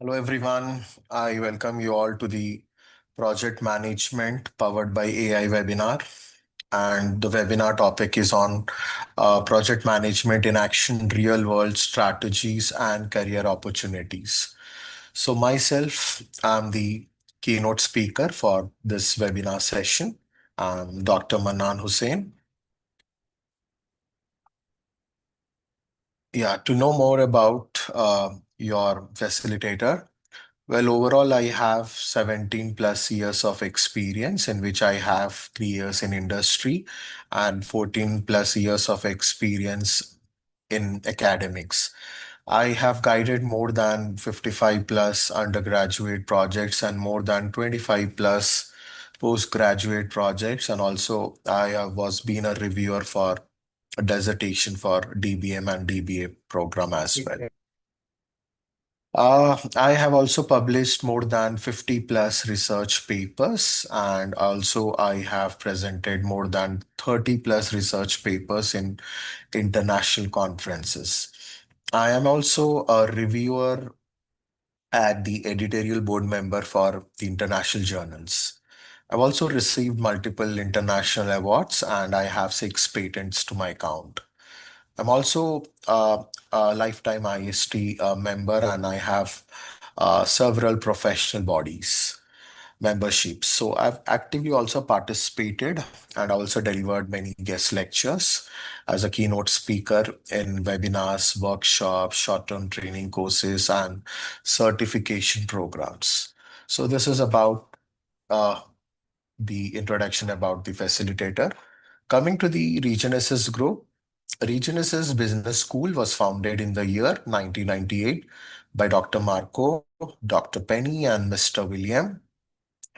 Hello, everyone. I welcome you all to the Project Management powered by AI webinar. And the webinar topic is on project management in action, real world strategies, and career opportunities. So, myself, I'm the keynote speaker for this webinar session. I'm Dr. Manan Hussain. Yeah, to know more about your facilitator. Well, overall, I have 17 plus years of experience, in which I have 3 years in industry and 14 plus years of experience in academics. I have guided more than 55 plus undergraduate projects and more than 25 plus postgraduate projects. And also, I was being a reviewer for a dissertation for DBM and DBA program as well. I have also published more than 50 plus research papers, and also I have presented more than 30 plus research papers in international conferences. I am also a reviewer and the editorial board member for the international journals. I've also received multiple international awards, and I have 6 patents to my count. I'm also a lifetime IST member, and I have several professional bodies memberships. So I've actively also participated and also delivered many guest lectures as a keynote speaker in webinars, workshops, short-term training courses, and certification programs. So this is about uh, the introduction about the facilitator. Coming to the Regenesis Group, Regenesis Business School was founded in the year 1998 by Dr. Marco, Dr. Penny, and Mr. William.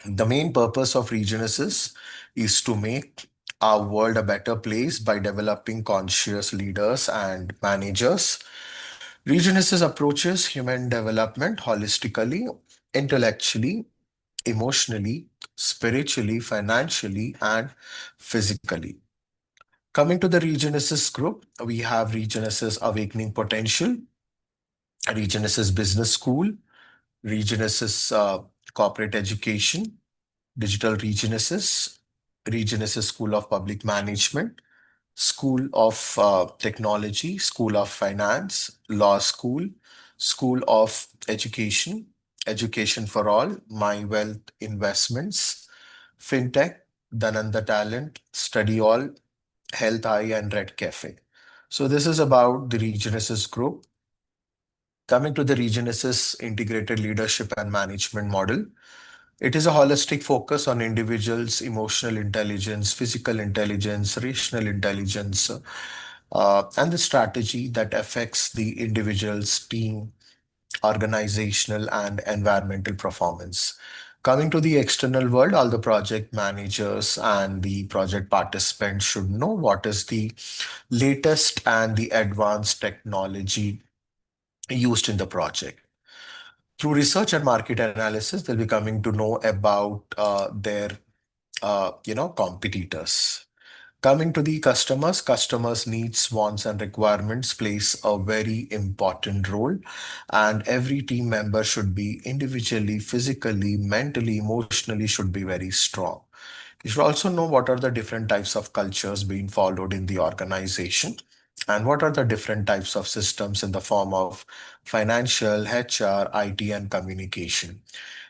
The main purpose of Regenesis is to make our world a better place by developing conscious leaders and managers. Regenesis approaches human development holistically, intellectually, emotionally, spiritually, financially, and physically. Coming to the Regenesis group, we have Regenesis Awakening Potential, Regenesis Business School, Regenesis Corporate Education, Digital Regenesis, Regenesis School of Public Management, School of Technology, School of Finance, Law School, School of Education, Education for All, My Wealth Investments, FinTech, Dhananda Talent, Study All, Health Eye, and Red Cafe. So this is about the Regenesis group. Coming to the Regenesis integrated leadership and management model, it is a holistic focus on individuals' emotional intelligence, physical intelligence, rational intelligence, and the strategy that affects the individual's team, organizational, and environmental performance. Coming to the external world, all the project managers and the project participants should know what is the latest and the advanced technology used in the project. Through research and market analysis, they'll be coming to know about their competitors. Coming to the customers' needs, wants, and requirements plays a very important role. And every team member should be individually, physically, mentally, emotionally should be very strong. You should also know what are the different types of cultures being followed in the organization and what are the different types of systems in the form of financial, HR, IT, and communication.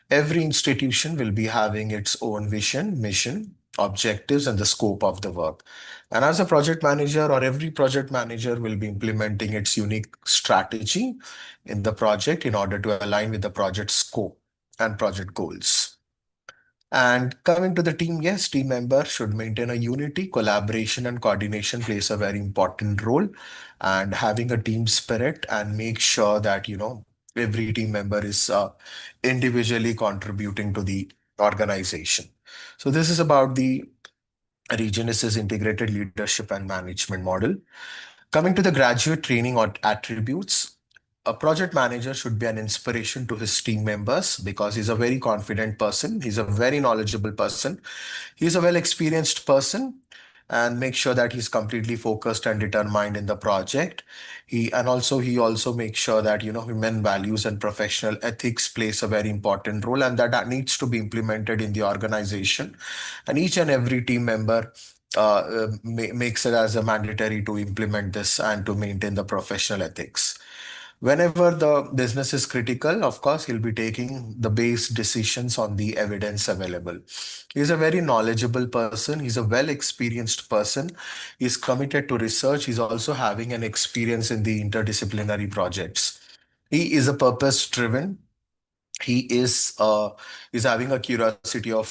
Every institution will be having its own vision, mission, objectives, and the scope of the work. And as a project manager, or every project manager will be implementing its unique strategy in the project in order to align with the project scope and project goals. And coming to the team, yes, team member should maintain a unity, collaboration, and coordination plays a very important role. And having a team spirit and make sure that, every team member is individually contributing to the organization. So this is about the Regenesis integrated leadership and management model. Coming to the graduate training or attributes, a project manager should be an inspiration to his team members because he's a very confident person. He's a very knowledgeable person. He's a well experienced person. and make sure that he's completely focused and determined in the project. He also makes sure that human values and professional ethics plays a very important role, and that needs to be implemented in the organization. And each and every team member makes it as a mandatory to implement this and to maintain the professional ethics. Whenever the business is critical, of course, he'll be taking the base decisions on the evidence available. He's a very knowledgeable person. He's a well experienced person. He's committed to research. He's also having an experience in the interdisciplinary projects. He is a purpose driven. He is having a curiosity of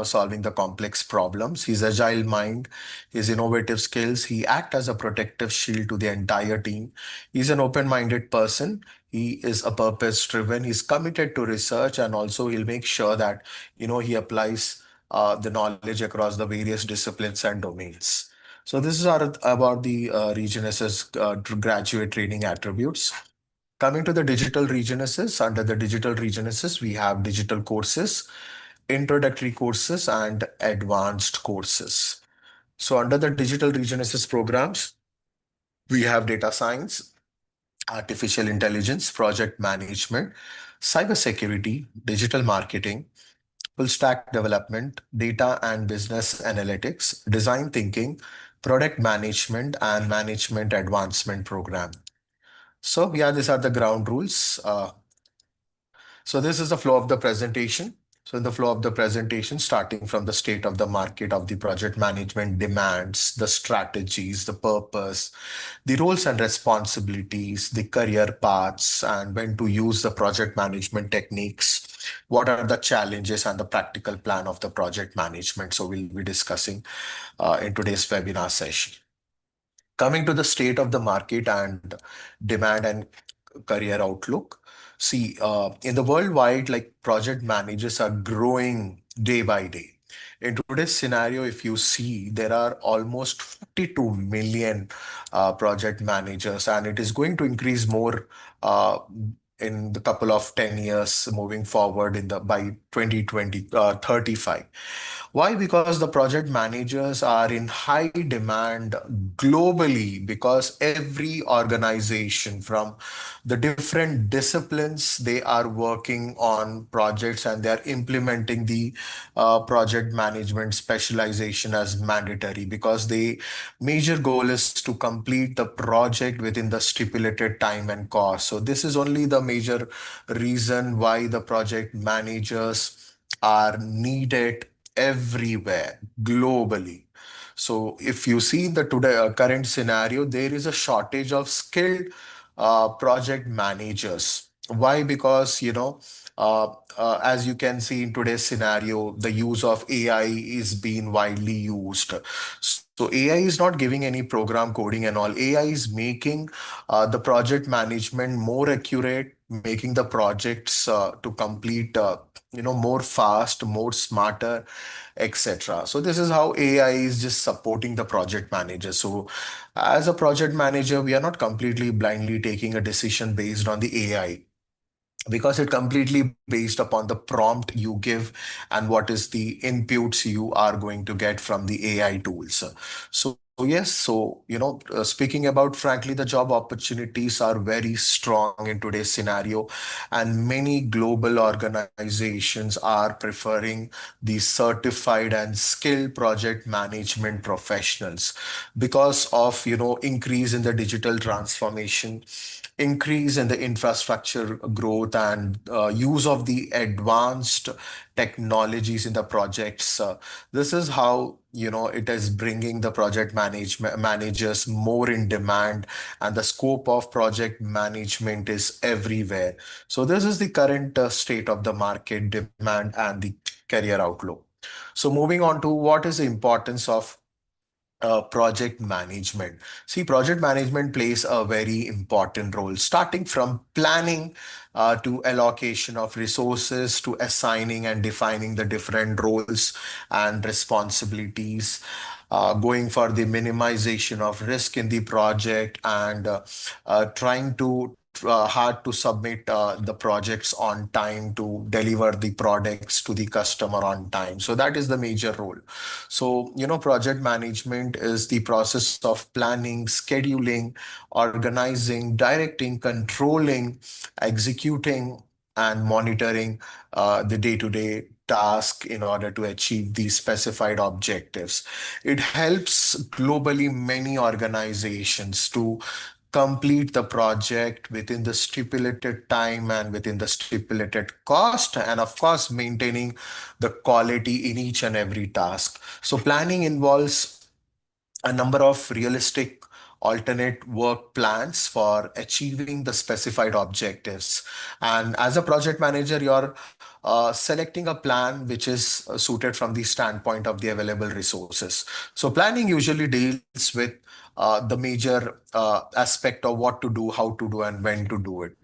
solving the complex problems. His agile mind, his innovative skills, he act as a protective shield to the entire team. He's an open-minded person. He is a purpose driven. He's committed to research, and also he'll make sure that he applies the knowledge across the various disciplines and domains. So this is about the Region SS graduate training attributes. Coming to the digital region assist, under the digital region assist, we have digital courses, introductory courses, and advanced courses. So under the digital region assist programs, we have data science, artificial intelligence, project management, cybersecurity, digital marketing, full stack development, data and business analytics, design thinking, product management, and management advancement program. So yeah, these are the ground rules. So this is the flow of the presentation. So in the flow of the presentation, starting from the state of the market of the project management demands, the strategies, the purpose, the roles and responsibilities, the career paths, and when to use the project management techniques. What are the challenges and the practical plan of the project management? So we'll be discussing in today's webinar session. Coming to the state of the market and demand and career outlook. See, in the worldwide, like project managers are growing day by day. In today's scenario, if you see, there are almost 42 million project managers, and it is going to increase more in the couple of 10 years moving forward in the by 2020 35. Why? Because the project managers are in high demand globally, because every organization from the different disciplines, they are working on projects and they are implementing the project management specialization as mandatory, because the major goal is to complete the project within the stipulated time and cost. So this is only the major reason why the project managers are needed everywhere globally. So if you see the today current scenario, there is a shortage of skilled project managers. Why? Because as you can see in today's scenario, the use of AI is being widely used. So AI is not giving any program coding and all. AI is making the project management more accurate, making the projects to complete more fast, more smarter, etc. So this is how AI is just supporting the project manager. So as a project manager, we are not completely blindly taking a decision based on the AI, because it completely based upon the prompt you give and what is the inputs you are going to get from the AI tools. So yes, so speaking about, frankly, the job opportunities are very strong in today's scenario, and many global organizations are preferring the certified and skilled project management professionals because of increase in the digital transformation, increase in the infrastructure growth, and use of the advanced technologies in the projects. This is how it is bringing the project management managers more in demand, and the scope of project management is everywhere. So this is the current state of the market demand and the career outlook. So moving on to what is the importance of project management. See, project management plays a very important role, starting from planning to allocation of resources to assigning and defining the different roles and responsibilities, going for the minimization of risk in the project, and trying to hard to submit the projects on time, to deliver the products to the customer on time. So that is the major role. So, project management is the process of planning, scheduling, organizing, directing, controlling, executing, and monitoring the day-to-day task in order to achieve these specified objectives. It helps globally many organizations to complete the project within the stipulated time and within the stipulated cost, and of course, maintaining the quality in each and every task. So, planning involves a number of realistic alternate work plans for achieving the specified objectives. And as a project manager, you're selecting a plan which is suited from the standpoint of the available resources. So, planning usually deals with the major aspect of what to do, how to do, and when to do it.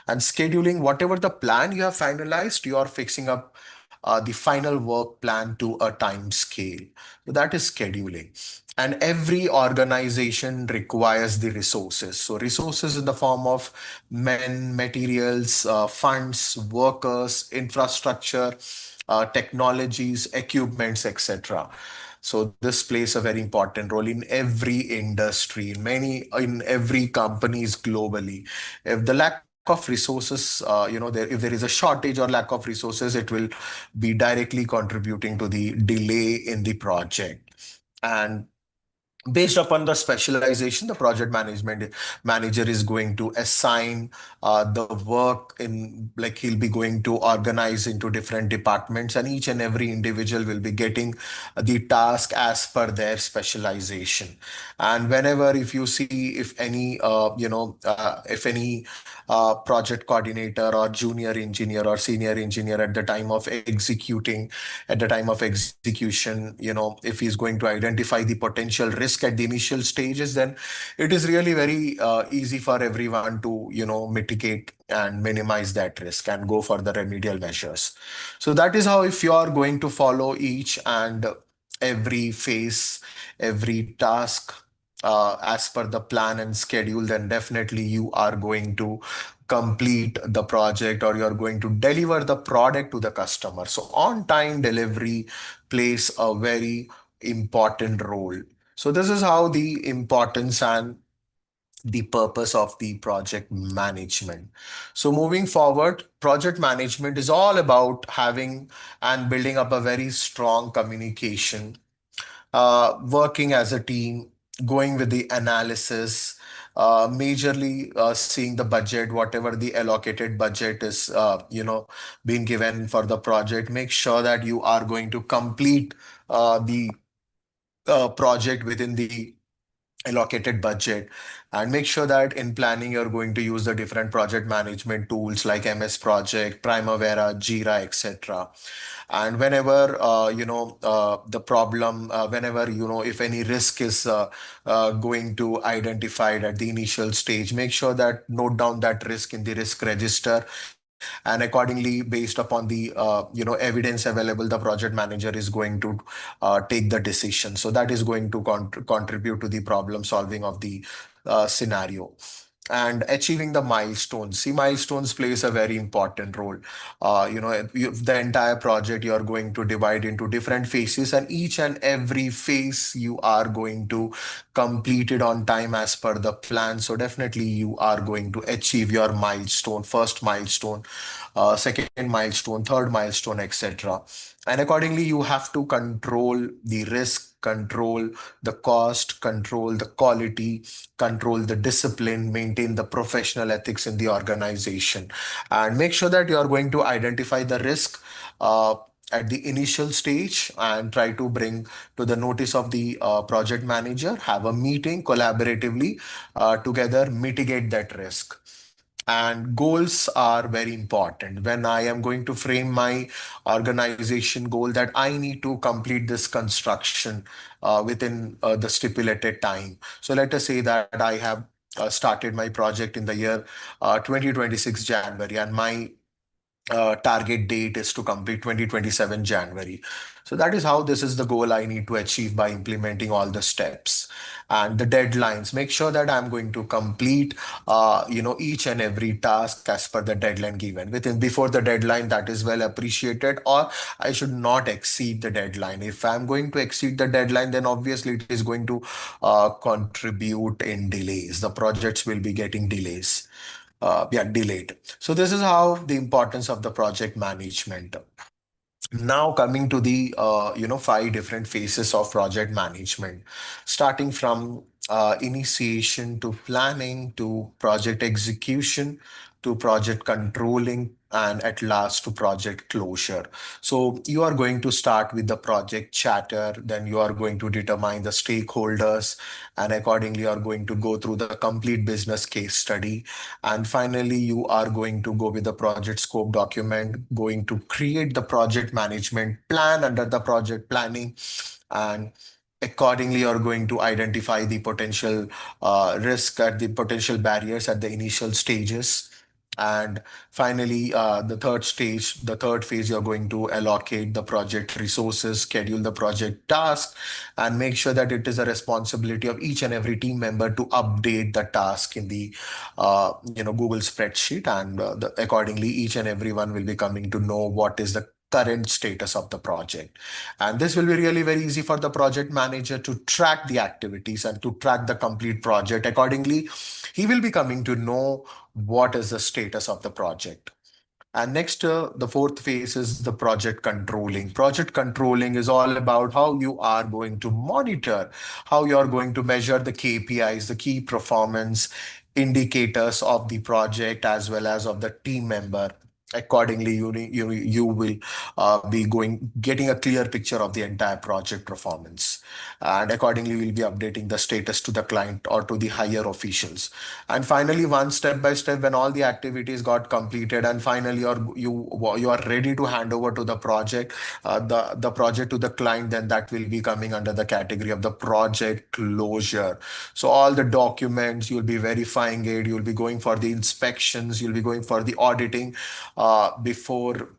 And scheduling, whatever the plan you have finalized, you are fixing up the final work plan to a time scale. So that is scheduling. And every organization requires the resources. So resources in the form of men, materials, funds, workers, infrastructure, technologies, equipments, etc. So this plays a very important role in every industry, in every companies globally. If the lack of resources, if there is a shortage or lack of resources, it will be directly contributing to the delay in the project. And based upon the specialization, the project management manager is going to assign the work in, like, he'll be going to organize into different departments, and each and every individual will be getting the task as per their specialization. And whenever, if you see, if any project coordinator or junior engineer or senior engineer at the time of execution, if he's going to identify the potential risk at the initial stages, then it is really very easy for everyone to, mitigate and minimize that risk and go for the remedial measures. So that is how, if you are going to follow each and every phase, every task as per the plan and schedule, then definitely you are going to complete the project, or you're going to deliver the product to the customer. So on time delivery plays a very important role. So this is how the importance and the purpose of the project management. So moving forward, project management is all about having and building up a very strong communication, working as a team, going with the analysis, majorly seeing the budget, whatever the allocated budget is, being given for the project. Make sure that you are going to complete the project within the allocated budget, and make sure that in planning you're going to use the different project management tools like MS Project, Primavera, Jira, etc. And whenever the problem whenever, if any risk is going to identified at the initial stage, make sure that note down that risk in the risk register, and accordingly, based upon the evidence available, the project manager is going to take the decision. So that is going to contribute to the problem solving of the scenario. And achieving the milestones. See, milestones plays a very important role. The entire project you are going to divide into different phases, and each and every phase you are going to complete it on time as per the plan. So definitely you are going to achieve your milestone, first milestone, second milestone, third milestone, etc. And accordingly, you have to control the risk, control the cost, control the quality, control the discipline, maintain the professional ethics in the organization, and make sure that you are going to identify the risk at the initial stage and try to bring to the notice of the project manager, have a meeting collaboratively together, mitigate that risk. And goals are very important. When I am going to frame my organization goal that I need to complete this construction within the stipulated time. So let us say that I have started my project in the year 2026 January, and my target date is to complete 2027 January. So that is how this is the goal I need to achieve by implementing all the steps and the deadlines. Make sure that I'm going to complete, each and every task as per the deadline given. Within before the deadline, that is well appreciated, or I should not exceed the deadline. If I'm going to exceed the deadline, then obviously it is going to contribute in delays. The projects will be getting delays. Delayed. So this is how the importance of the project management. Now coming to the five different phases of project management, starting from initiation to planning to project execution to project controlling and at last to project closure. So you are going to start with the project chatter, then you are going to determine the stakeholders, and accordingly you are going to go through the complete business case study, and finally, you are going to go with the project scope document, going to create the project management plan under the project planning, and accordingly, you're going to identify the potential risk at the potential barriers at the initial stages. And finally, the third phase, you're going to allocate the project resources, schedule the project task, and make sure that it is a responsibility of each and every team member to update the task in the Google spreadsheet, and accordingly, each and everyone will be coming to know what is the current status of the project. And this will be really very easy for the project manager to track the activities and to track the complete project. Accordingly, he will be coming to know what is the status of the project. And next, the fourth phase is the project controlling. Project controlling is all about how you are going to monitor, how you are going to measure the KPIs, the key performance indicators of the project as well as of the team member. Accordingly, you will be getting a clear picture of the entire project performance, and accordingly, we'll be updating the status to the client or to the higher officials. And finally, one step by step, when all the activities got completed, and finally you are ready to hand over to the project, the project to the client, then that will be coming under the category of the project closure. So all the documents, you'll be verifying it, you'll be going for the inspections, you'll be going for the auditing before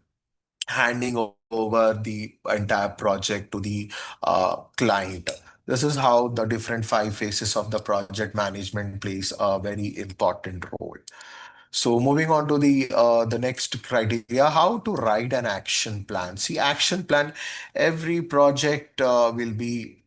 handing over the entire project to the client. This is how the different five phases of the project management plays a very important role. So moving on to the next criteria, how to write an action plan. See, action plan, every project will be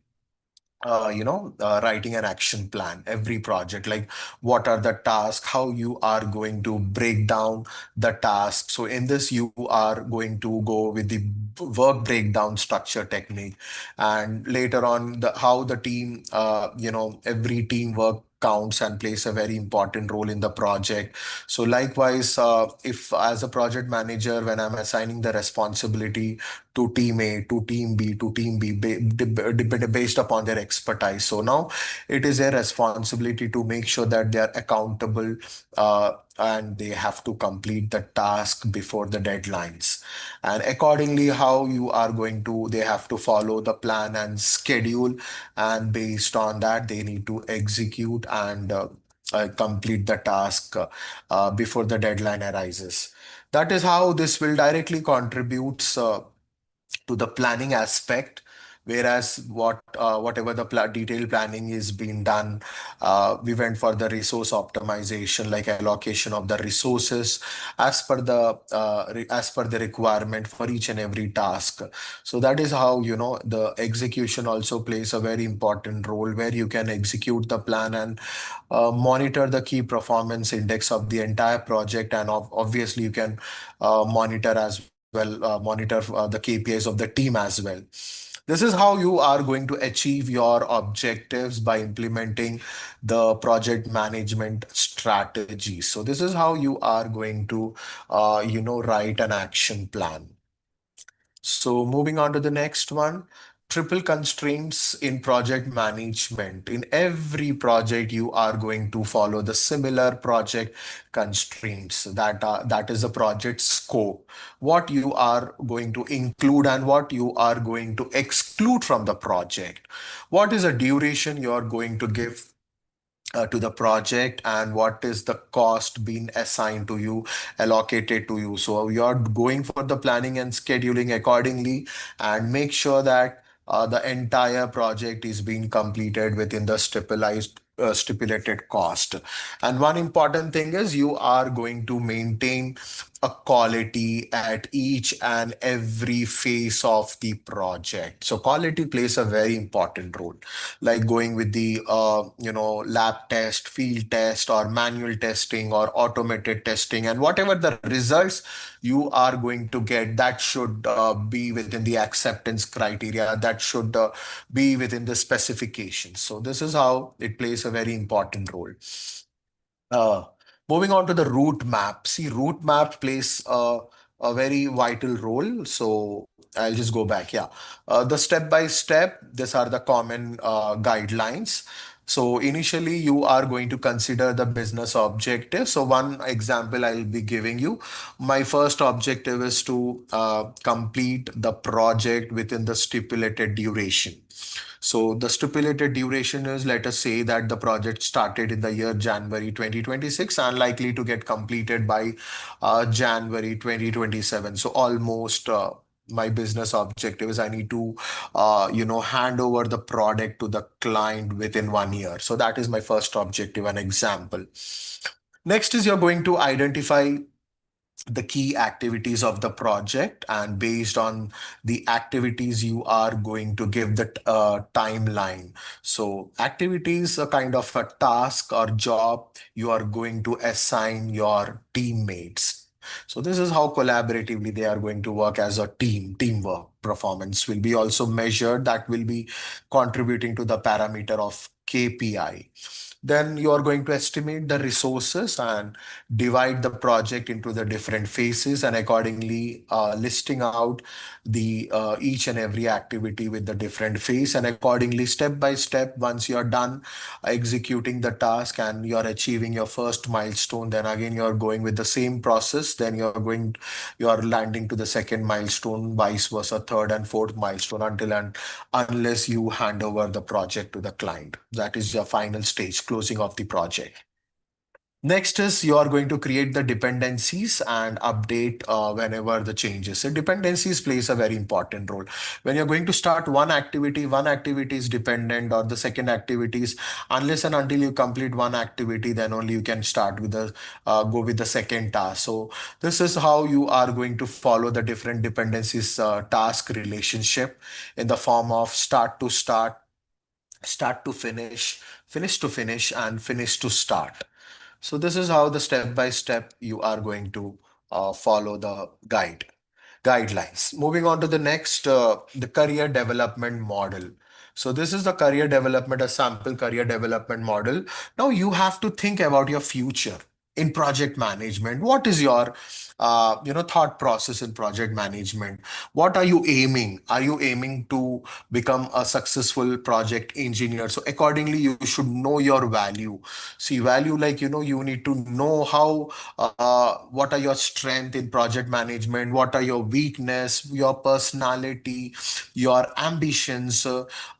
writing an action plan, every project, like what are the tasks, how you are going to break down the task. So in this, you are going to go with the work breakdown structure technique, and later on how the team, every teamwork counts and plays a very important role in the project. So likewise, if as a project manager, when I'm assigning the responsibility to team A, to team B, to team B, based upon their expertise. So now it is their responsibility to make sure that they are accountable, and they have to complete the task before the deadlines. And accordingly, how you are going to, they have to follow the plan and schedule, and based on that, they need to execute and complete the task before the deadline arises. That is how this will directly contribute to the planning aspect, whereas whatever the detailed planning is being done, we went for the resource optimization, like allocation of the resources as per the requirement for each and every task. So that is how the execution also plays a very important role, where you can execute the plan and monitor the key performance index of the entire project, and obviously you can monitor as well, monitor the KPIs of the team as well. This is how you are going to achieve your objectives by implementing the project management strategy. So this is how you are going to, write an action plan. So moving on to the next one, triple constraints in project management. In every project, you are going to follow the similar project constraints, that is the project scope, what you are going to include and what you are going to exclude from the project. What is the duration you are going to give to the project, and what is the cost being assigned to you, allocated to you. So you're going for the planning and scheduling accordingly, and make sure that the entire project is being completed within the stipulated cost. And one important thing is you are going to maintain a quality at each and every phase of the project. So quality plays a very important role, like going with the lab test, field test, or manual testing, or automated testing, and whatever the results you are going to get, that should be within the acceptance criteria, that should be within the specifications. So this is how it plays a very important role. uh, Moving on to the route map. See, route map plays a very vital role. So I'll just go back. Yeah. The step by step, these are the common guidelines. So initially, you are going to consider the business objective. So one example I'll be giving you. My first objective is to complete the project within the stipulated duration. So the stipulated duration is, let us say that the project started in the year January 2026 and likely to get completed by January 2027. So almost my business objective is I need to, hand over the product to the client within 1 year. So that is my first objective, an example. Next is you're going to identify the key activities of the project, and based on the activities you are going to give the timeline. So activities are kind of a task or job you are going to assign your teammates. So this is how collaboratively they are going to work as a teamwork. Performance will be also measured, that will be contributing to the parameter of KPI. Then you are going to estimate the resources and divide the project into the different phases, and accordingly listing out the each and every activity with the different phase, and accordingly step by step, once you are done executing the task and you are achieving your first milestone, then again you are going with the same process, then you are landing to the second milestone, vice versa, third and fourth milestone, until and unless you hand over the project to the client. That is your final stage, closing of the project. Next is you are going to create the dependencies and update whenever the changes. So dependencies plays a very important role. When you're going to start one activity is dependent on the second activities. Unless and until you complete one activity, then only you can start with the go with the second task. So this is how you are going to follow the different dependencies task relationship in the form of start to finish, finish to finish, and finish to start. So this is how the step by step you are going to follow the guidelines. Moving on to the next, the career development model. So this is the career development, a sample career development model. Now you have to think about your future in project management. What is your thought process in project management? What are you aiming? Are you aiming to become a successful project engineer? So accordingly, you should know your value. See, value, like, you need to know how, what are your strength in project management, what are your weakness, your personality, your ambitions,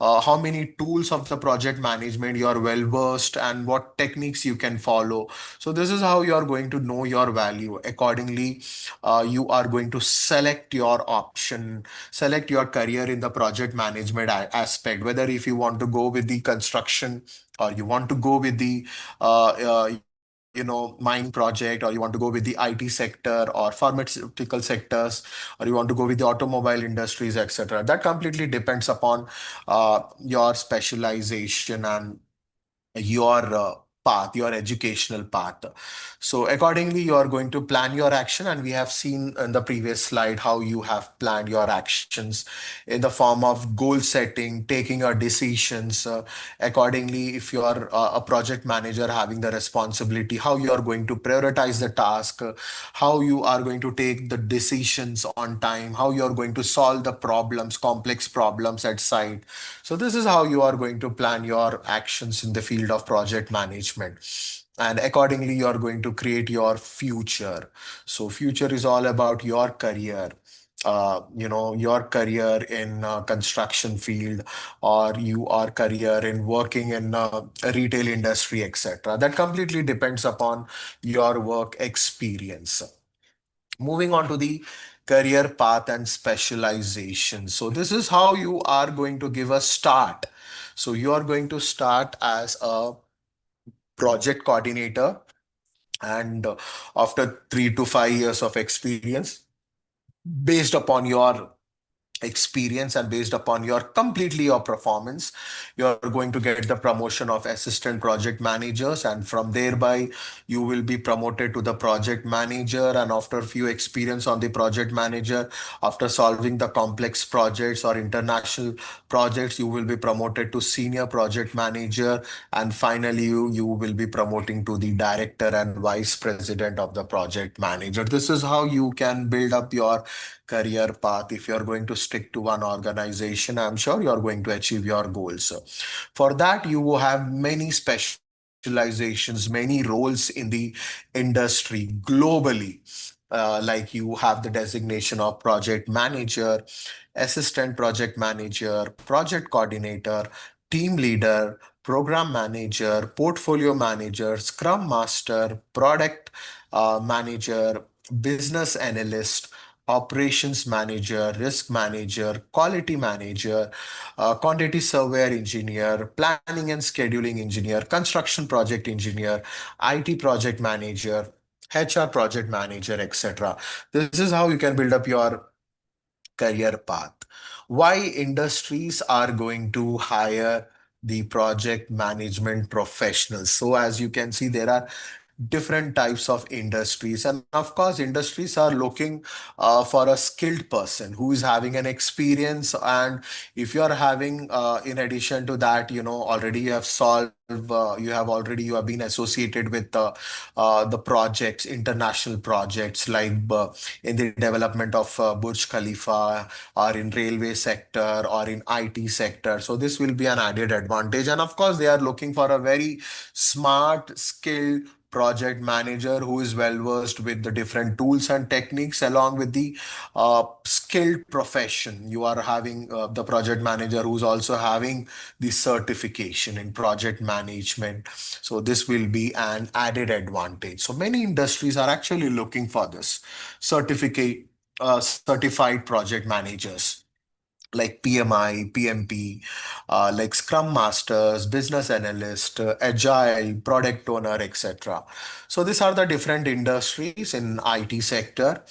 how many tools of the project management you are well versed, and what techniques you can follow. So this is how you are going to know your value. Accordingly, you are going to select your option, select your career in the project management aspect, whether if you want to go with the construction, or you want to go with the mine project, or you want to go with the IT sector or pharmaceutical sectors, or you want to go with the automobile industries, etc. That completely depends upon your specialization and your path, your educational path. So accordingly, you are going to plan your action, and we have seen in the previous slide how you have planned your actions in the form of goal setting, taking your decisions. Accordingly, if you are a project manager having the responsibility, how you are going to prioritize the task, how you are going to take the decisions on time, how you are going to solve the problems, complex problems at site. So this is how you are going to plan your actions in the field of project management. And accordingly, you are going to create your future. So future is all about your career. your career in construction field, or your career in working in a retail industry, etc. That completely depends upon your work experience. Moving on to the career path and specialization. So this is how you are going to give a start. So you are going to start as a project coordinator, and after 3 to 5 years of experience, based upon your experience and based upon your completely your performance, you're going to get the promotion of assistant project managers, and from thereby you will be promoted to the project manager. And after a few experience on the project manager, after solving the complex projects or international projects, you will be promoted to senior project manager, and finally you will be promoting to the director and vice president of the project manager. This is how you can build up your career path. If you're going to stick to one organization, I'm sure you're going to achieve your goals. For that, you will have many specializations, many roles in the industry globally. Like you have the designation of project manager, assistant project manager, project coordinator, team leader, program manager, portfolio manager, scrum master, product manager, business analyst, operations manager, risk manager, quality manager, quantity surveyor engineer, planning and scheduling engineer, construction project engineer, IT project manager, HR project manager, etc. This is how you can build up your career path. Why industries are going to hire the project management professionals? So, as you can see, there are different types of industries, and of course industries are looking for a skilled person who is having an experience. And if you are having in addition to that, already you have solved you have been associated with the projects, international projects, like in the development of Burj Khalifa, or in railway sector, or in IT sector. So this will be an added advantage. And of course they are looking for a very smart, skilled project manager who is well versed with the different tools and techniques, along with the skilled profession. You are having the project manager who's also having the certification in project management. So this will be an added advantage. So many industries are actually looking for this certified project managers, like PMI, PMP, like Scrum Masters, Business Analyst, Agile, Product Owner, etc. So these are the different industries in IT sector,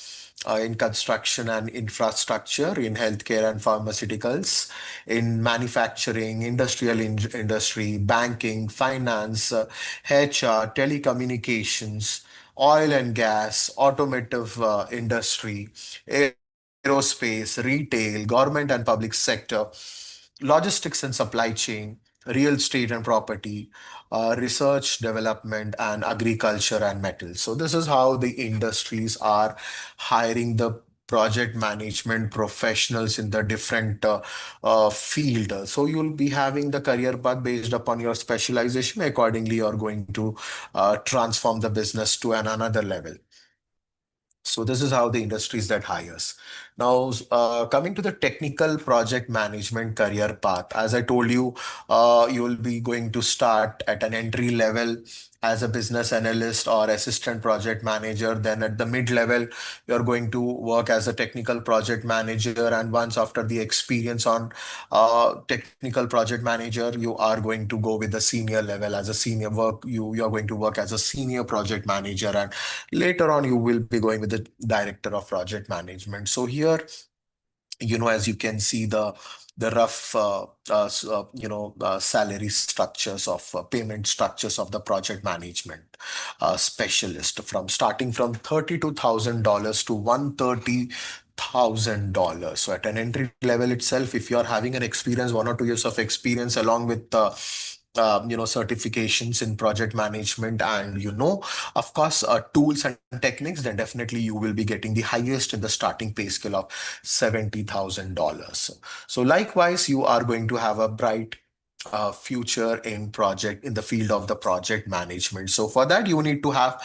in construction and infrastructure, in healthcare and pharmaceuticals, in manufacturing, industry, banking, finance, HR, telecommunications, oil and gas, automotive industry, aerospace, retail, government and public sector, logistics and supply chain, real estate and property, research, development, and agriculture and metals. So this is how the industries are hiring the project management professionals in the different field. So you'll be having the career path based upon your specialization. Accordingly, you're going to transform the business to another level. So this is how the industries that hires. Now, coming to the technical project management career path, as I told you, you will be going to start at an entry level as a business analyst or assistant project manager. Then at the mid level, you're going to work as a technical project manager. And once after the experience on technical project manager, you are going to go with the senior level as a senior work. You're going to work as a senior project manager, and later on, you will be going with the director of project management. So here, as you can see, the rough salary structures of payment structures of the project management specialist, from starting from $32,000 to $130,000. So at an entry level itself, if you are having an experience, 1 or 2 years of experience, along with certifications in project management, and of course tools and techniques, then definitely you will be getting the highest in the starting pay scale of $70,000. So likewise, you are going to have a bright future in the field of the project management. So for that, you need to have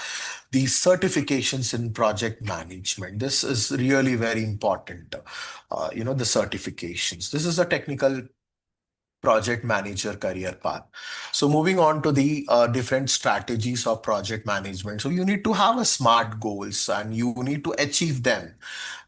these certifications in project management. This is really very important. The certifications. This is a technical project manager career path. So moving on to the different strategies of project management. So you need to have a smart goals and you need to achieve them.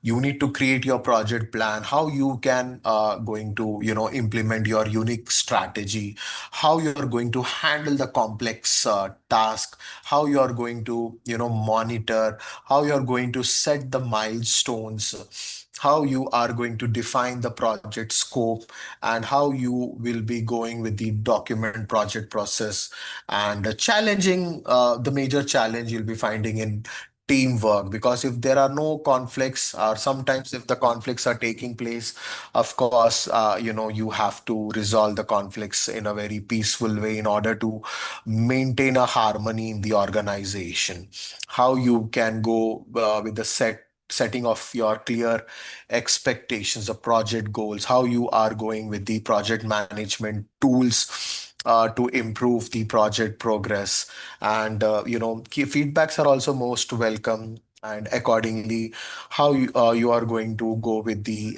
You need to create your project plan, how you can going to implement your unique strategy, how you're going to handle the complex task, how you're going to monitor, how you're going to set the milestones, how you are going to define the project scope, and how you will be going with the document project process, and the major challenge you'll be finding in teamwork, because if there are no conflicts, or sometimes if the conflicts are taking place, of course you have to resolve the conflicts in a very peaceful way in order to maintain a harmony in the organization. How you can go with the setting of your clear expectations of project goals, how you are going with the project management tools to improve the project progress. And key feedbacks are also most welcome, and accordingly how you are going to go with the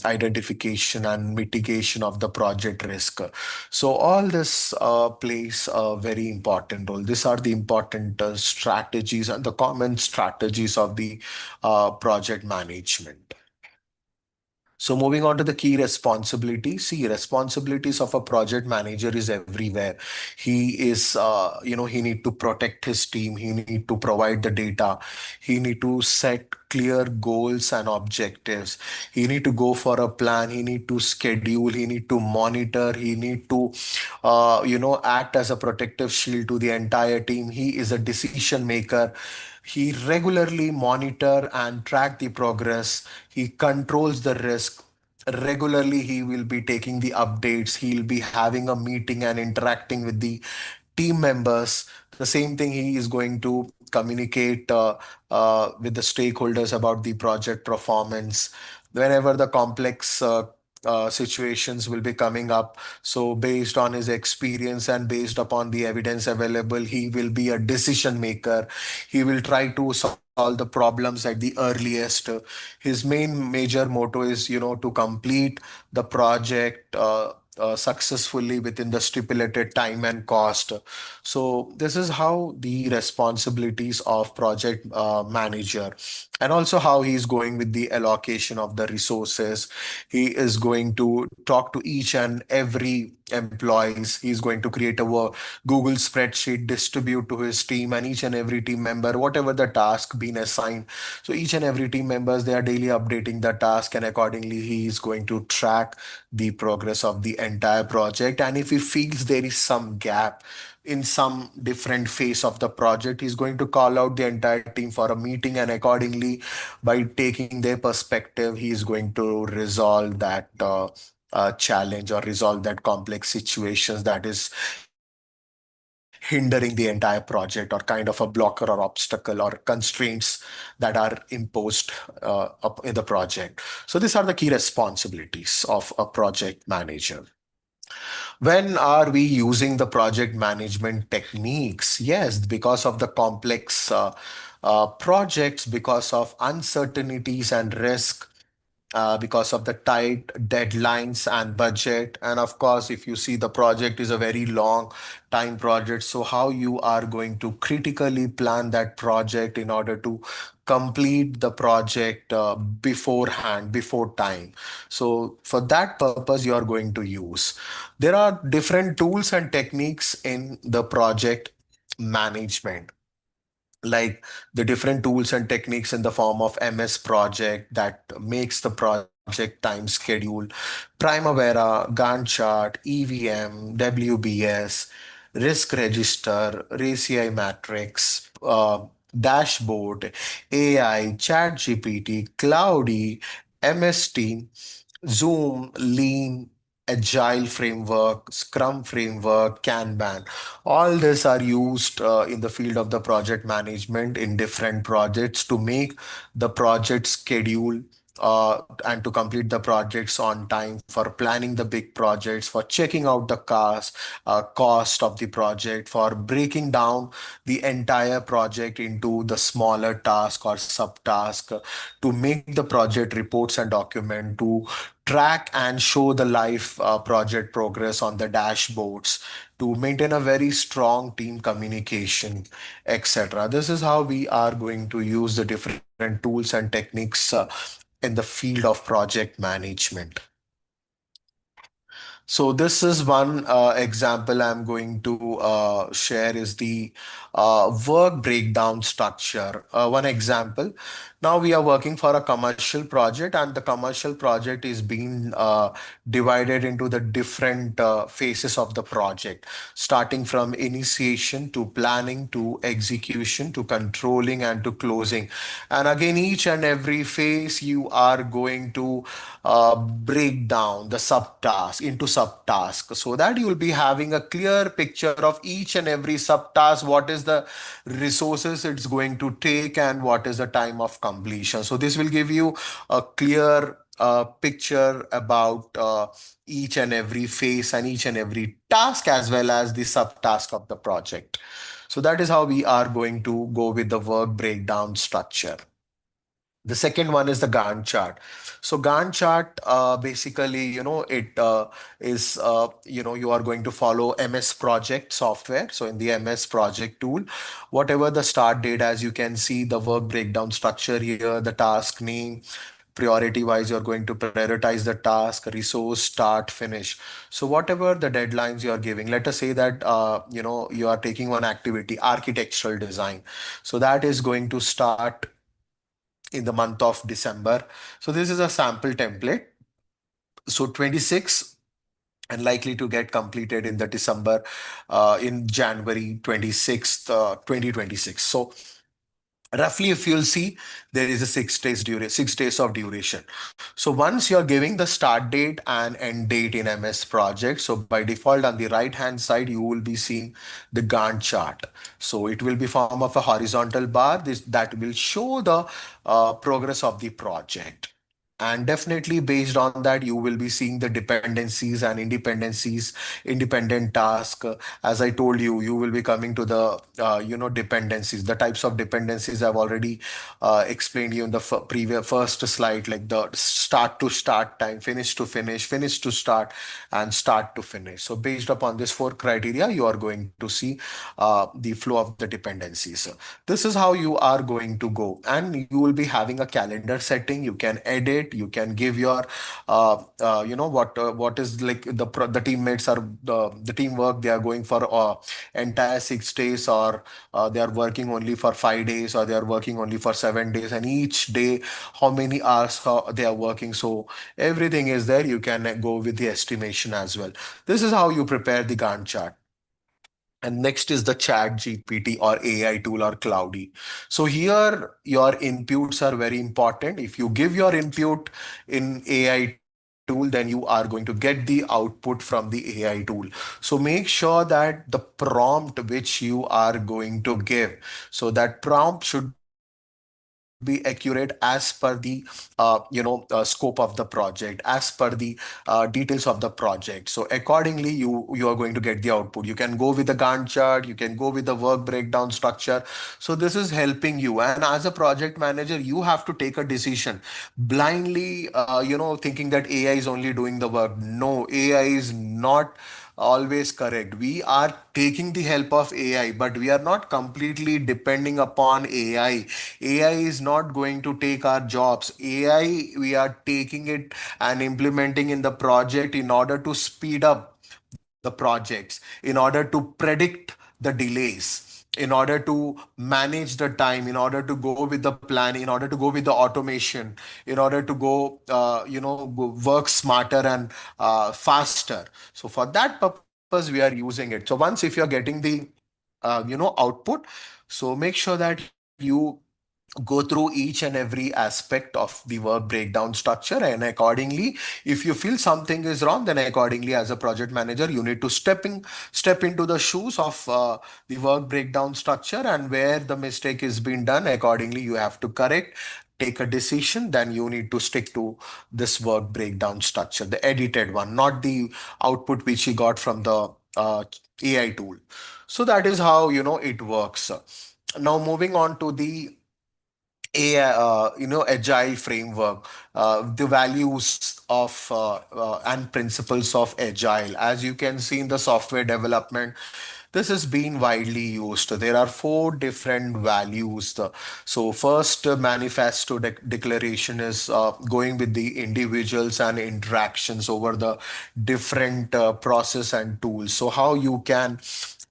identification and mitigation of the project risk. So all this plays a very important role. These are the important strategies and the common strategies of the project management. So moving on to the key responsibilities. See, responsibilities of a project manager is everywhere. He is, he need to protect his team. He need to provide the data. He need to set clear goals and objectives. He need to go for a plan. He need to schedule. He need to monitor. He need to, act as a protective shield to the entire team. He is a decision maker. He regularly monitor and track the progress. He controls the risk. Regularly, he will be taking the updates. He'll be having a meeting and interacting with the team members. The same thing, he is going to communicate with the stakeholders about the project performance whenever the complex situations will be coming up. So based on his experience and based upon the evidence available, he will be a decision maker. He will try to solve the problems at the earliest. His main major motto is, to complete the project successfully within the stipulated time and cost. So this is how the responsibilities of project manager, and also how he is going with the allocation of the resources. He is going to talk to each and every employees. He's going to create a Google spreadsheet, distribute to his team and each and every team member whatever the task been assigned. So each and every team members, they are daily updating the task, and accordingly he is going to track the progress of the entire project. And if he feels there is some gap in some different phase of the project, he's going to call out the entire team for a meeting, and accordingly, by taking their perspective, he is going to resolve that challenge or resolve that complex situations that is hindering the entire project, or kind of a blocker or obstacle or constraints that are imposed up in the project. So these are the key responsibilities of a project manager. When are we using the project management techniques? Yes, because of the complex projects, because of uncertainties and risk, because of the tight deadlines and budget. And of course, if you see the project is a very long time project, so how you are going to critically plan that project in order to complete the project beforehand, before time. So for that purpose, you are going to use. There are different tools and techniques in the project management, like the different tools and techniques in the form of MS Project that makes the project time schedule, Primavera, Gantt chart, EVM, WBS, risk register, RACI matrix, dashboard, AI, ChatGPT, Cloudy, MST, Zoom, Lean, Agile framework, Scrum framework, Kanban. All these are used in the field of the project management in different projects to make the project schedule and to complete the projects on time, for planning the big projects, for checking out the cost of the project, for breaking down the entire project into the smaller task or subtask, to make the project reports and document, to track and show the live project progress on the dashboards, to maintain a very strong team communication, etc. This is how we are going to use the different tools and techniques in the field of project management. So this is one example I'm going to share is the work breakdown structure. One example. Now we are working for a commercial project, and the commercial project is being divided into the different phases of the project, starting from initiation to planning to execution to controlling and to closing. And again, each and every phase you are going to break down the subtask into subtasks so that you will be having a clear picture of each and every subtask, what is the resources it's going to take and what is the time of completion. So this will give you a clear picture about each and every phase and each and every task as well as the subtask of the project. So that is how we are going to go with the work breakdown structure. The second one is the Gantt chart. So Gantt chart, basically, it is, you are going to follow MS Project software. So in the MS Project tool, whatever the start date, as you can see, the work breakdown structure here, the task name, priority wise, you're going to prioritize the task, resource, start, finish. So whatever the deadlines you are giving, let us say that, you are taking one activity, architectural design. So that is going to start in the month of December. So this is a sample template. So 26 and likely to get completed in the December, in January 26th, 2026. So roughly, if you'll see, there is a 6 days duration, 6 days of duration. So once you're giving the start date and end date in MS Project, so by default on the right hand side, you will be seeing the Gantt chart. So it will be form of a horizontal bar that will show the progress of the project. And definitely based on that, you will be seeing the dependencies and independencies, independent task. As I told you, you will be coming to the, dependencies. The types of dependencies I've already explained you in the previous first slide, like the start to start time, finish to finish, finish to start, and start to finish. So based upon this four criteria, you are going to see the flow of the dependencies. This is how you are going to go, and you will be having a calendar setting. You can edit, you can give your what is like the teammates are the teamwork they are going for entire 6 days, or they are working only for 5 days, or they are working only for 7 days, and each day how many hours they are working. So everything is there. You can go with the estimation as well. This is how you prepare the Gantt chart. And next is the Chat GPT or AI tool or Cloudy. So here your inputs are very important. If you give your input in AI tool, then you are going to get the output from the AI tool. So make sure that the prompt which you are going to give, so that prompt should be accurate as per the scope of the project, as per the details of the project. So accordingly, you are going to get the output. You can go with the Gantt chart, you can go with the work breakdown structure. So this is helping you. And as a project manager, you have to take a decision blindly, thinking that AI is only doing the work. No, AI is not always correct. We are taking the help of AI, but we are not completely depending upon AI. AI is not going to take our jobs. AI, we are taking it and implementing in the project in order to speed up the projects, in order to predict the delays, in order to manage the time, in order to go with the plan, in order to go with the automation, in order to go, work smarter and faster. So for that purpose, we are using it. So once if you're getting the, output, so make sure that you go through each and every aspect of the work breakdown structure, and accordingly, if you feel something is wrong, then accordingly as a project manager you need to step into the shoes of the work breakdown structure, and where the mistake is being done, accordingly you have to correct take a decision, then you need to stick to this work breakdown structure, the edited one, not the output which he got from the AI tool. So that is how, it works. Now moving on to the AI, agile framework, the values of and principles of agile. As you can see in the software development, this has been widely used. There are four different values. So first, manifesto declaration is going with the individuals and interactions over the different process and tools. So how you can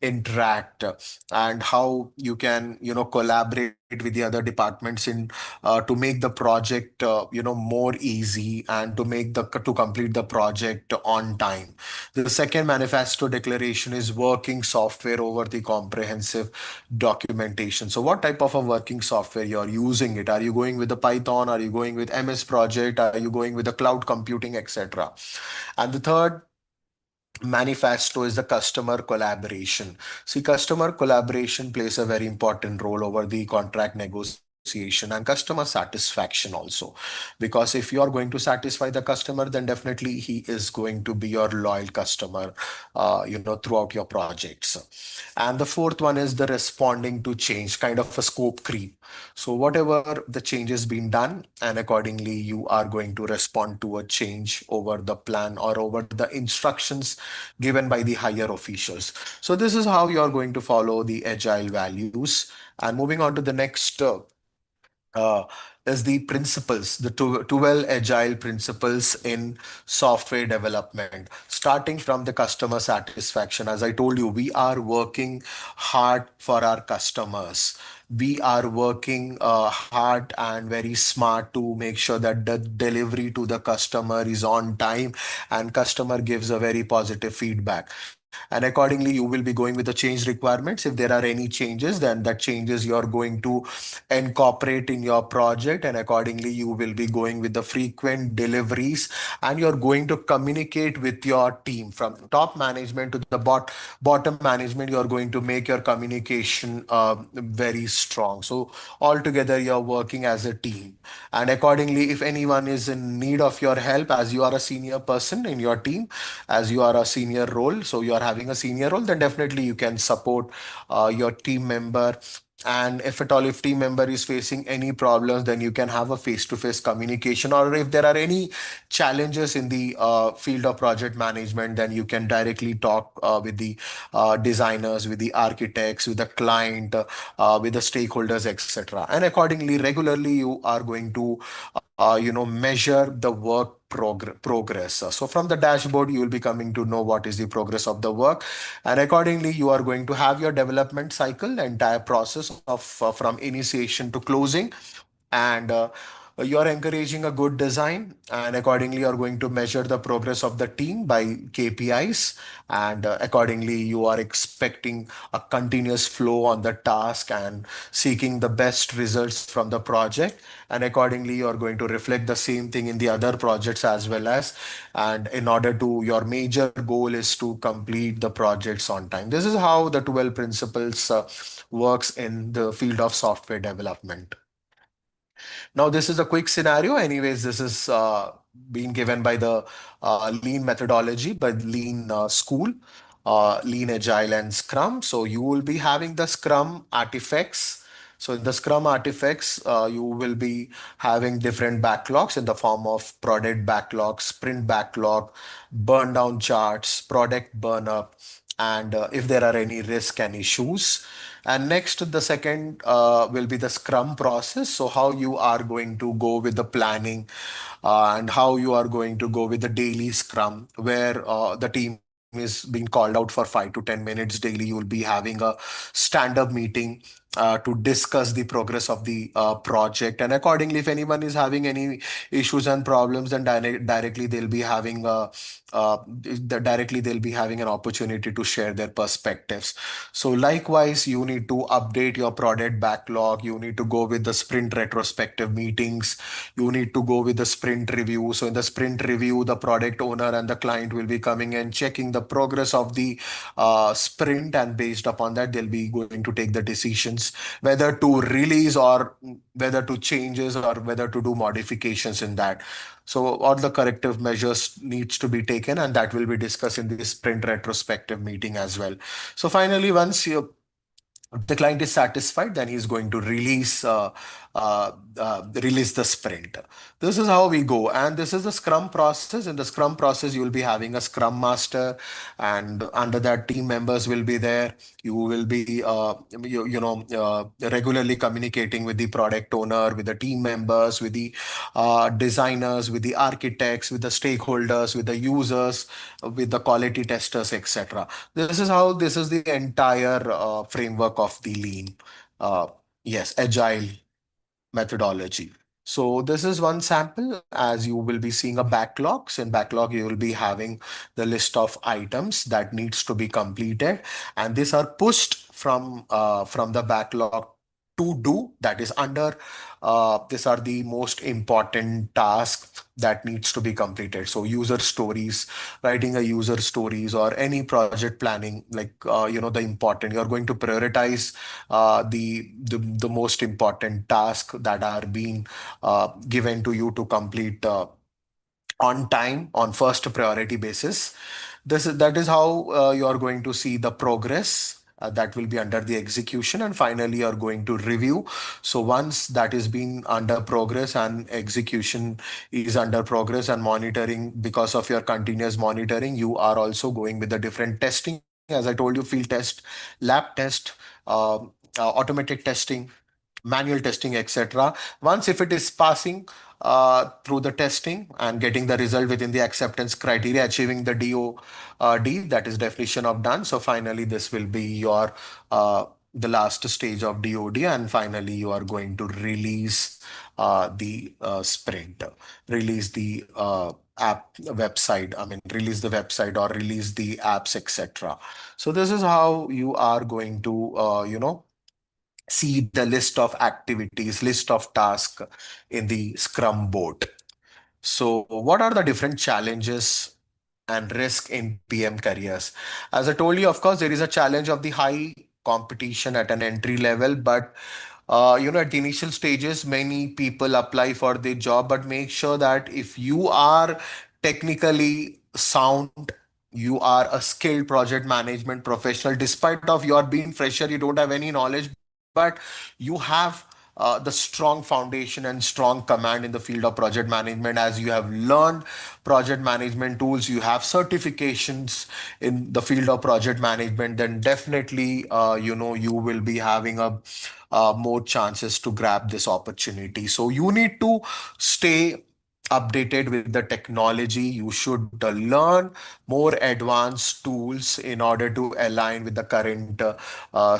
interact and how you can collaborate with the other departments in to make the project more easy and to make the to complete the project on time. The second manifesto declaration is working software over the comprehensive documentation. So what type of a working software you're using it? Are you going with the Python? Are you going with MS Project? Are you going with the cloud computing, etc.? And the third manifesto is the customer collaboration. See, customer collaboration plays a very important role over the contract negotiation and customer satisfaction also. Because if you are going to satisfy the customer, then definitely he is going to be your loyal customer, throughout your projects. And the fourth one is the responding to change, kind of a scope creep. So whatever the change has been done, and accordingly you are going to respond to a change over the plan or over the instructions given by the higher officials. So this is how you are going to follow the agile values. And moving on to the next uh, is the principles, the 12 agile principles in software development, starting from the customer satisfaction. As I told you, we are working hard for our customers. We are working hard and very smart to make sure that the delivery to the customer is on time and customer gives a very positive feedback. And accordingly you will be going with the change requirements. If there are any changes, then that changes you're going to incorporate in your project, and accordingly you will be going with the frequent deliveries, and you're going to communicate with your team from top management to the bottom management. You're going to make your communication very strong. So altogether you're working as a team, and accordingly if anyone is in need of your help, as you are a senior person in your team, as you are a senior role, so you are having a senior role, then definitely you can support your team member. And if at all, if team member is facing any problems, then you can have a face-to-face communication. Or if there are any challenges in the field of project management, then you can directly talk with the designers, with the architects, with the client, with the stakeholders, etc. And accordingly, regularly you are going to measure the work progress. So from the dashboard, you will be coming to know what is the progress of the work. And accordingly, you are going to have your development cycle, the entire process of from initiation to closing. And you are encouraging a good design, and accordingly you are going to measure the progress of the team by KPIs. And accordingly you are expecting a continuous flow on the task and seeking the best results from the project. And accordingly you are going to reflect the same thing in the other projects as well as. And in order to, your major goal is to complete the projects on time. This is how the 12 principles works in the field of software development. Now, this is a quick scenario. Anyways, this is being given by the Lean methodology, by Lean School, Lean Agile and Scrum. So you will be having the Scrum artifacts. So in the Scrum artifacts, you will be having different backlogs in the form of product backlog, sprint backlog, burn down charts, product burn up, and if there are any risk and issues. And next, the second will be the Scrum process. So how you are going to go with the planning and how you are going to go with the daily Scrum, where the team is being called out for 5 to 10 minutes daily. You will be having a stand-up meeting to discuss the progress of the project. And accordingly, if anyone is having any issues and problems, then directly they'll be having directly they'll be having an opportunity to share their perspectives. So likewise, you need to update your product backlog. You need to go with the sprint retrospective meetings. You need to go with the sprint review. So in the sprint review, the product owner and the client will be coming and checking the progress of the sprint, and based upon that, they'll be going to take the decisions decisions whether to release or whether to changes or whether to do modifications in that. So all the corrective measures needs to be taken, and that will be discussed in the sprint retrospective meeting as well. So finally, once the client is satisfied, then he's going to release the sprint. This is how we go, and this is the Scrum process. In the Scrum process, you will be having a Scrum Master, and under that, team members will be there. You will be, regularly communicating with the product owner, with the team members, with the designers, with the architects, with the stakeholders, with the users, with the quality testers, etc. This is the entire framework of the lean. Uh, yes, agile methodology. So this is one sample. As you will be seeing a backlog. So in backlog, you will be having the list of items that needs to be completed, and these are pushed from the backlog to do. That is under. These are the most important tasks that needs to be completed. So user stories, writing a user stories, or any project planning, like the important. You're going to prioritize the most important task that are being given to you to complete on time on first priority basis. That is how you are going to see the progress. That will be under the execution, and finally you are going to review. So once that is being under progress and execution is under progress and monitoring, because of your continuous monitoring, you are also going with the different testing. As I told you, field test, lab test, automated testing, manual testing, etc. Once if it is passing through the testing and getting the result within the acceptance criteria, achieving the DOD, that is definition of done. So finally, this will be your the last stage of DOD, and finally you are going to release the sprint, release the app website. I mean, release the website or release the apps, etc. So this is how you are going to see the list of activities, list of tasks in the Scrum board. So, what are the different challenges and risk in PM careers? As I told you, of course, there is a challenge of the high competition at an entry level, but at the initial stages, many people apply for the job, but make sure that if you are technically sound, you are a skilled project management professional, despite of your being fresher, you don't have any knowledge, but you have the strong foundation and strong command in the field of project management, as you have learned project management tools, you have certifications in the field of project management, then definitely you will be having a more chances to grab this opportunity. So you need to stay updated with the technology. You should learn more advanced tools in order to align with the current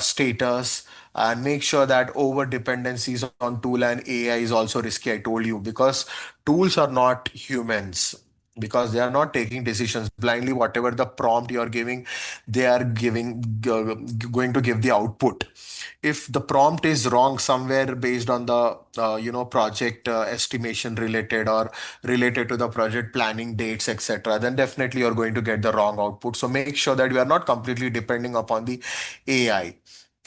status, and make sure that over dependencies on tool and AI is also risky. I told you, because tools are not humans, because they are not taking decisions blindly. Whatever the prompt you are giving, they are going to give the output. If the prompt is wrong somewhere based on the project estimation related, or related to the project planning dates, etc., then definitely you're going to get the wrong output. So make sure that you are not completely depending upon the AI,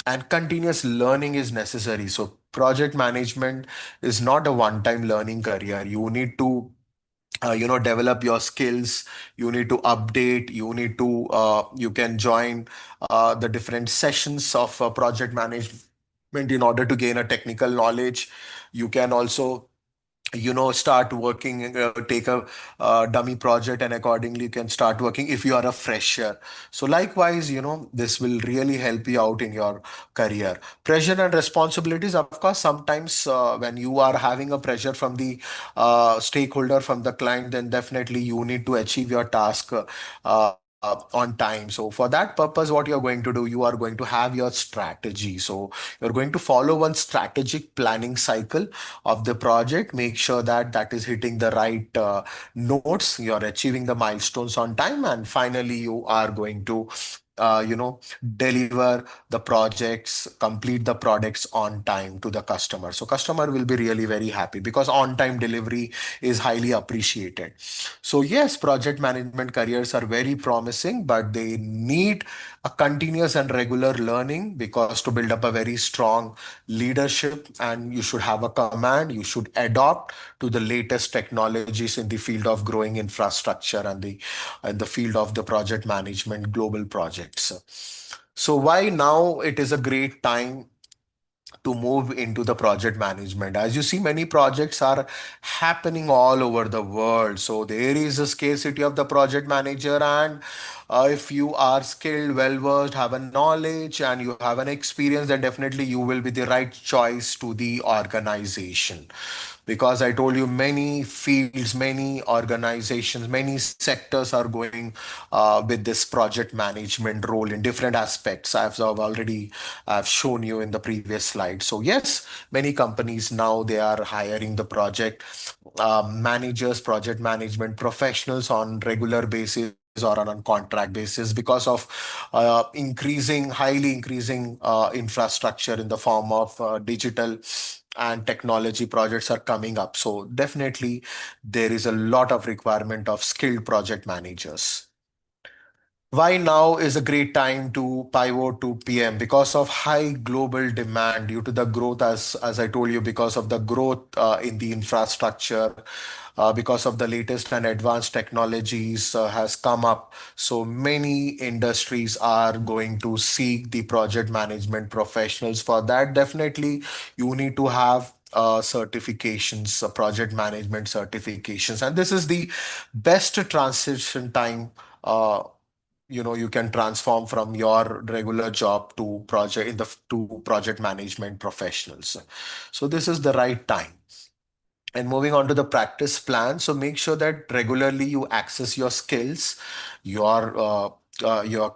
and continuous learning is necessary. So project management is not a one time learning career. You need to develop your skills. You need to update. You can join the different sessions of project management in order to gain a technical knowledge. You can also start working, take a dummy project, and accordingly you can start working if you are a fresher. So likewise, this will really help you out in your career. Pressure and responsibilities, of course, sometimes when you are having a pressure from the stakeholder, from the client, then definitely you need to achieve your task on time. So for that purpose, what you're going to do, you are going to have your strategy. So you're going to follow one strategic planning cycle of the project. Make sure that that is hitting the right notes. You're achieving the milestones on time, and finally, you are going to deliver the projects, complete the products on time to the customer. So customer will be really very happy because on time delivery is highly appreciated. So yes, project management careers are very promising, but they need a continuous and regular learning, because to build up a very strong leadership, and you should have a command, you should adopt to the latest technologies in the field of growing infrastructure and the field of the project management global projects. So why now it is a great time to move into the project management? As you see, many projects are happening all over the world, so there is a scarcity of the project manager. And if you are skilled, well versed, have a knowledge, and you have an experience, then definitely you will be the right choice to the organization. Because I told you, many fields, many organizations, many sectors are going with this project management role in different aspects. I've shown you in the previous slide. So yes, many companies now, they are hiring the project managers, project management professionals on regular basis or on a contract basis, because of highly increasing infrastructure in the form of digital and technology projects are coming up. So definitely there is a lot of requirement of skilled project managers. Why now is a great time to pivot to PM? Because of high global demand due to the growth, as I told you, because of the growth in the infrastructure, because of the latest and advanced technologies has come up. So many industries are going to seek the project management professionals. For that, definitely you need to have certifications, project management certifications, and this is the best transition time. You can transform from your regular job to project management professionals. So this is the right time. And moving on to the practice plan, so make sure that regularly you access your skills, your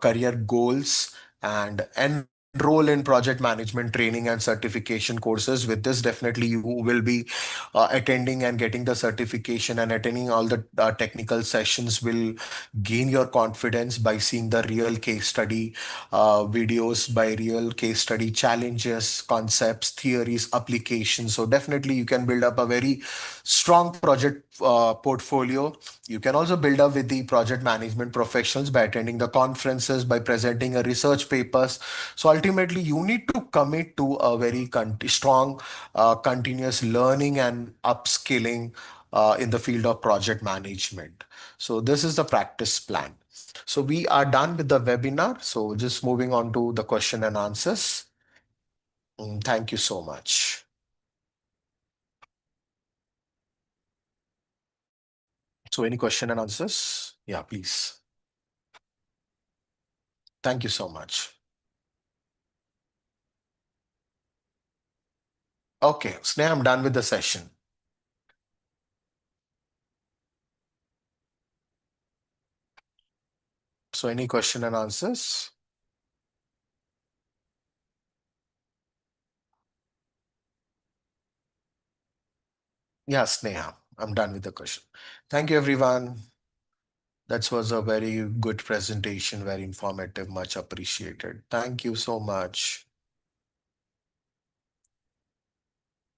career goals, and enroll in project management training and certification courses. With this, definitely you will be attending and getting the certification, and attending all the technical sessions will gain your confidence by seeing the real case study videos, by real case study challenges, concepts, theories, applications. So definitely you can build up a very strong project portfolio. You can also build up with the project management professionals by attending the conferences, by presenting a research papers. So ultimately, you need to commit to a very strong, continuous learning and upskilling in the field of project management. So this is the practice plan. So we are done with the webinar. So just moving on to the question and answers. Thank you so much. So any question and answers? Yeah, please. Thank you so much. Okay, Sneha, I'm done with the session. So any question and answers? Yeah, Sneha, I'm done with the question. Thank you, everyone. That was a very good presentation, very informative, much appreciated. Thank you so much.